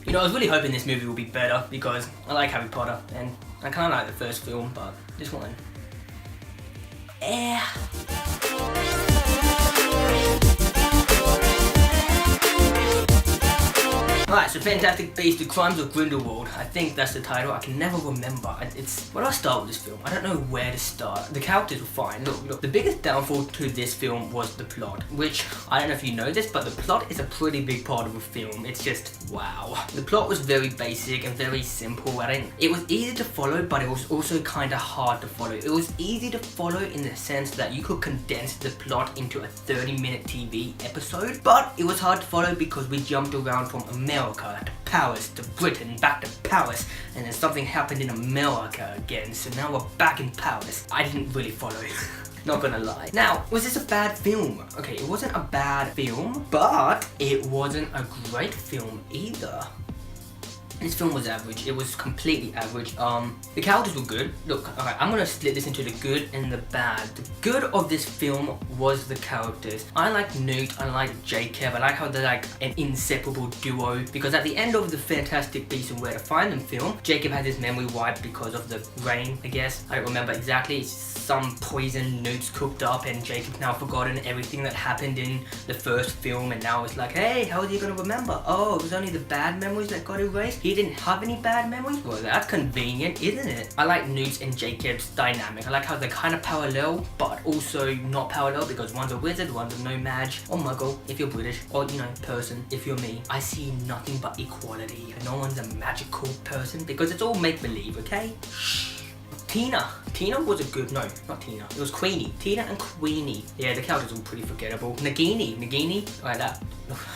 You know, I was really hoping this movie would be better because I like Harry Potter and I kind of like the first film, but this one, Alright, so Fantastic Beasts: The Crimes of Grindelwald. I think that's the title. I can never remember. Where do I start with this film? I don't know where to start. The characters were fine. Look. The biggest downfall to this film was the plot, which, I don't know if you know this, but the plot is a pretty big part of a film. It's just, wow. The plot was very basic and very simple. It was easy to follow, but it was also kind of hard to follow. It was easy to follow in the sense that you could condense the plot into a 30-minute TV episode, but it was hard to follow because we jumped around from America to Paris to Britain, back to Paris, and then something happened in America again, so now we're back in Paris. I didn't really follow. Not gonna lie. Now, was this a bad film? Okay, it wasn't a bad film, but it wasn't a great film either. This film was average. It was completely average. The characters were good. Look, alright, I'm gonna split this into the good and the bad. The good of this film was the characters. I like Newt, I like Jacob, I like how they're like an inseparable duo, because at the end of the Fantastic Beasts and Where to Find Them film, Jacob had his memory wiped because of the rain, I guess. I don't remember exactly. It's some poison Newt's cooked up and Jacob's now forgotten everything that happened in the first film, and now it's like, hey, how are you gonna remember? Oh, it was only the bad memories that got erased? He didn't have any bad memories? Well, that's convenient, isn't it? I like Newt's and Jacob's dynamic. I like how they're kind of parallel, but also not parallel because one's a wizard, one's a no-mage, or muggle if you're British, or, you know, person if you're me. I see nothing but equality. No one's a magical person because it's all make-believe, okay? Shh. Tina was a good, no, not Tina, it was Queenie. Tina and Queenie. Yeah, the characters were pretty forgettable. Nagini, like that.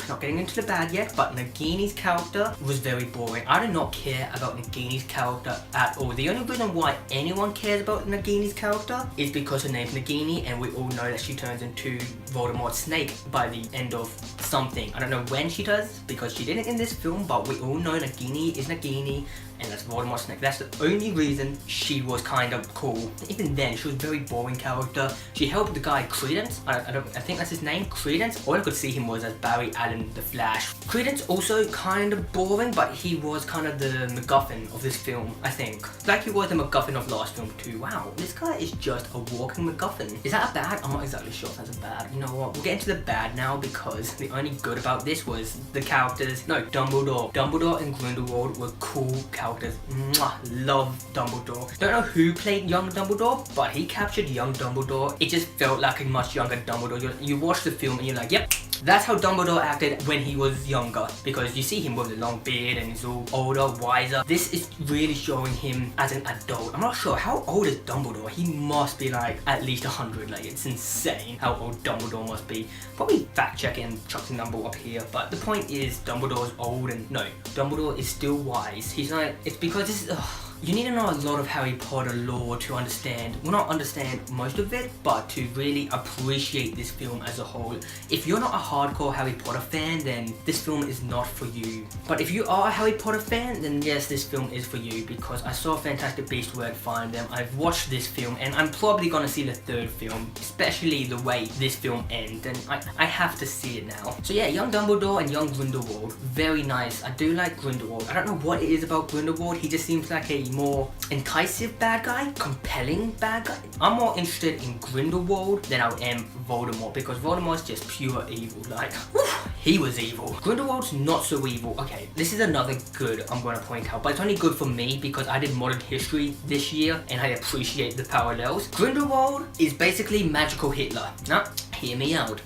Not getting into the bad yet, but Nagini's character was very boring. I do not care about Nagini's character at all. The only reason why anyone cares about Nagini's character is because her name's Nagini, and we all know that she turns into Voldemort's snake by the end of something. I don't know when she does, because she didn't in this film, but we all know Nagini is Nagini, and that's Voldemort's snake. That's the only reason she was kind of cool. Even then, she was a very boring character. She helped the guy Credence. I think that's his name, Credence. All I could see him was as Barry Allen, the Flash. Credence also kind of boring, but he was kind of the MacGuffin of this film, I think. Like he was the MacGuffin of last film too. Wow, this guy is just a walking MacGuffin. Is that a bad? I'm not exactly sure if that's a bad. You know what? We'll get into the bad now because the only good about this was the characters. No, Dumbledore. Dumbledore and Grindelwald were cool characters. Mwah, love Dumbledore. Don't know who played young Dumbledore, but he captured young Dumbledore. It just felt like a much younger Dumbledore. You watch the film and you're like, yep, that's how Dumbledore acted when he was younger, because you see him with a long beard and he's all older, wiser. This is really showing him as an adult. I'm not sure, how old is Dumbledore? He must be like at least 100, like it's insane how old Dumbledore must be. Probably fact check and chuck the number up here, but the point is Dumbledore's old, and no, Dumbledore is still wise. He's not, it's because this is, you need to know a lot of Harry Potter lore to understand, well, not understand most of it, but to really appreciate this film as a whole. If you're not a hardcore Harry Potter fan, then this film is not for you. But if you are a Harry Potter fan, then yes, this film is for you, because I saw Fantastic Beasts: Where to Find Them, I've watched this film, and I'm probably gonna see the third film, especially the way this film ends, and I have to see it now. So yeah, young Dumbledore and young Grindelwald, very nice. I do like Grindelwald. I don't know what it is about Grindelwald, he just seems like a more enticing bad guy, compelling bad guy. I'm more interested in Grindelwald than I am Voldemort, because Voldemort's just pure evil. Like, whew, he was evil. Grindelwald's not so evil. Okay, this is another good I'm going to point out, but it's only good for me because I did modern history this year and I appreciate the parallels. Grindelwald is basically magical Hitler. Now, hear me out.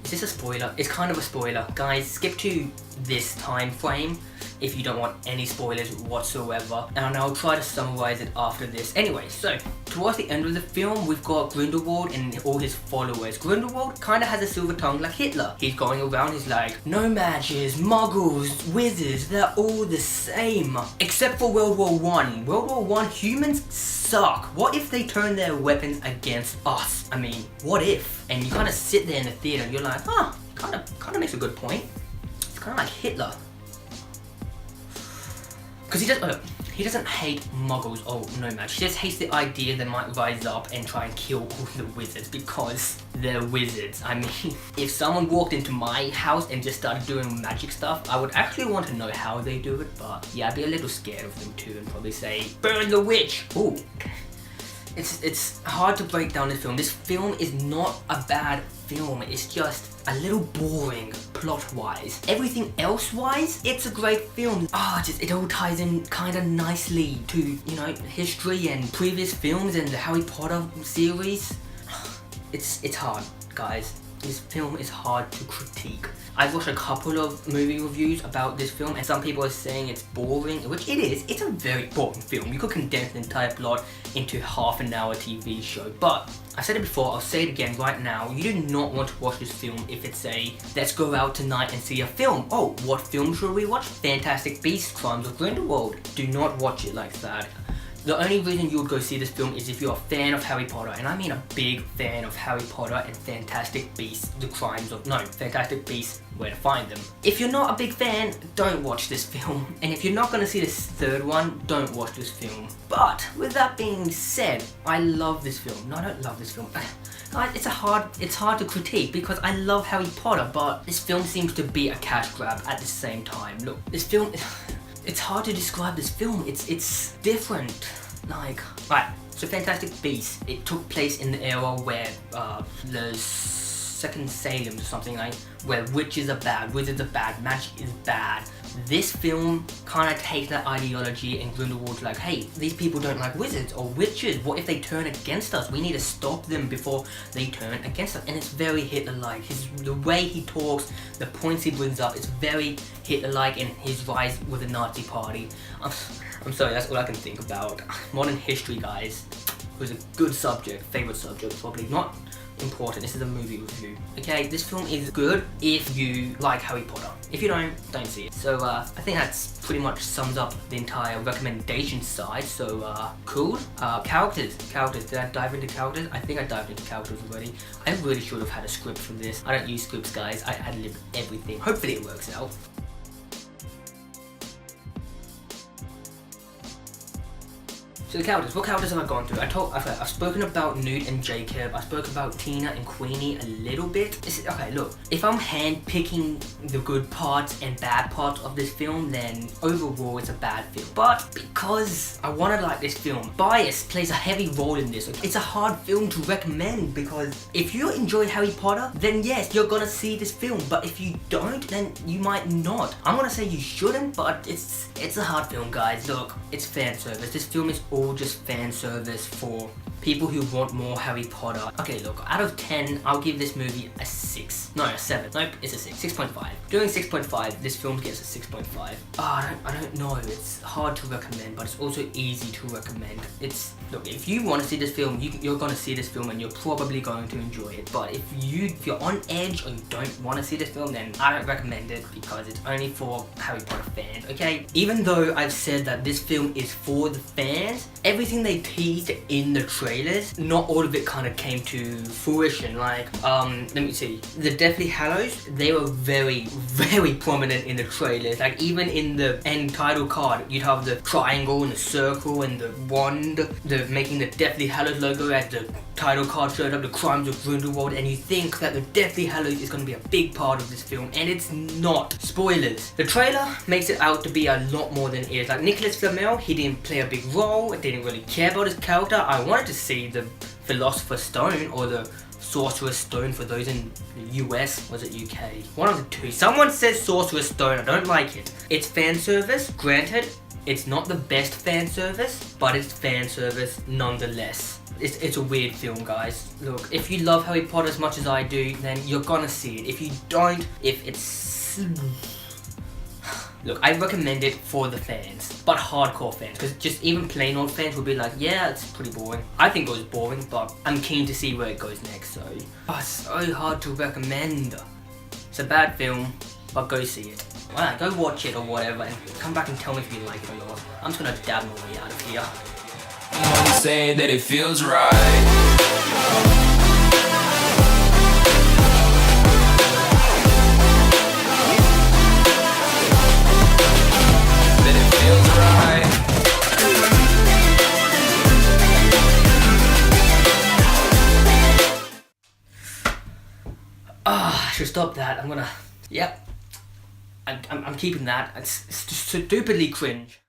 Is this a spoiler? It's kind of a spoiler. Guys, skip to this time frame if you don't want any spoilers whatsoever, and I'll try to summarize it after this. Anyway, so towards the end of the film, we've got Grindelwald and all his followers. Grindelwald kind of has a silver tongue like Hitler. He's going around, he's like, no mages, muggles, wizards, they're all the same. Except for World War I. World War I, humans suck. What if they turn their weapons against us? I mean, what if? And you kind of sit there in the theater and you're like, huh, kind of makes a good point. It's kind of like Hitler. Because he doesn't hate muggles or no match. He just hates the idea they might rise up and try and kill all the wizards, because they're wizards. I mean, if someone walked into my house and just started doing magic stuff, I would actually want to know how they do it, but yeah, I'd be a little scared of them too and probably say, burn the witch! Ooh. It's hard to break down this film. This film is not a bad film, it's just a little boring plot-wise. Everything else-wise, it's a great film. It all ties in kind of nicely to, you know, history and previous films and the Harry Potter series. It's hard, guys. This film is hard to critique. I've watched a couple of movie reviews about this film and some people are saying it's boring, which it is. It's a very boring film. You could condense the entire plot into half an hour TV show. But I said it before, I'll say it again right now. You do not want to watch this film if it's a, let's go out tonight and see a film. Oh, what film should we watch? Fantastic Beasts, Crimes of Grindelwald. Do not watch it like that. The only reason you would go see this film is if you're a fan of Harry Potter, and I mean a big fan of Harry Potter and Fantastic Beasts, Fantastic Beasts, Where to Find Them. If you're not a big fan, don't watch this film. And if you're not going to see this third one, don't watch this film. But, with that being said, I love this film. No, I don't love this film. It's hard to critique because I love Harry Potter, but this film seems to be a cash grab at the same time. Look, this film... It's hard to describe this film. It's different. Like, right. So Fantastic Beasts. It took place in the era where the second Salem or something, like where witches are bad, wizards are bad, magic is bad. This film kind of takes that ideology and Grindelwald's like, hey, these people don't like wizards or witches. What if they turn against us? We need to stop them before they turn against us. And it's very Hitler-like. The way he talks, the points he brings up, it's very Hitler-like, and his rise with the Nazi party. I'm sorry, that's all I can think about. Modern history, guys, was a good subject, favorite subject, probably not important. This is a movie review. Okay, this film is good if you like Harry Potter. If you don't see it. So I think that's pretty much sums up the entire recommendation side. So cool. Characters. Did I dive into characters? I think I dived into characters already. I really should have had a script for this. I don't use scripts, guys. I ad-lib everything. Hopefully it works out. So the characters, what characters have I gone through? I've spoken about Newt and Jacob, I spoke about Tina and Queenie a little bit. Okay, look, if I'm hand-picking the good parts and bad parts of this film, then overall it's a bad film. But because I want to like this film, bias plays a heavy role in this. It's a hard film to recommend because if you enjoy Harry Potter, then yes, you're gonna see this film. But if you don't, then you might not. I'm gonna say you shouldn't, but it's a hard film, guys. Look, it's fan service. This film is all just fan service for people who want more Harry Potter. Okay, look, out of 10, I'll give this movie a 6. No, a 7. Nope, it's a 6. 6.5. Doing 6.5, this film gets a 6.5. I don't know. It's hard to recommend, but it's also easy to recommend. Look, if you want to see this film, you're going to see this film and you're probably going to enjoy it. But if you're on edge or you don't want to see this film, then I don't recommend it because it's only for Harry Potter fans, okay? Even though I've said that this film is for the fans, everything they teased in the trailers, not all of it kind of came to fruition. Like, let me see. The Deathly Hallows, they were very, very prominent in the trailers. Like, even in the end title card, you'd have the triangle and the circle and the wand, making the Deathly Hallows logo as the title card showed up, the Crimes of Grindelwald, and you think that the Deathly Hallows is going to be a big part of this film, and it's not. Spoilers. The trailer makes it out to be a lot more than it is. Like, Nicholas Flamel, he didn't play a big role, didn't really care about his character. I wanted to see the Philosopher's Stone or the Sorcerer's Stone for those in the US, was it UK? One of the two. Someone says Sorcerer's Stone, I don't like it. It's fan service, granted. It's not the best fan service, but it's fan service nonetheless. It's a weird film, guys. Look, if you love Harry Potter as much as I do, then you're gonna see it. If you don't, look, I recommend it for the fans, but hardcore fans, because just even plain old fans will be like, yeah, it's pretty boring. I think it was boring, but I'm keen to see where it goes next, so. It's so hard to recommend. It's a bad film, but go see it. Well, go watch it or whatever, and come back and tell me if you like it or not. I'm just gonna dab my way out of here. Say that it feels right. stop that. I'm gonna. Yep. I'm keeping that. It's stupidly cringe.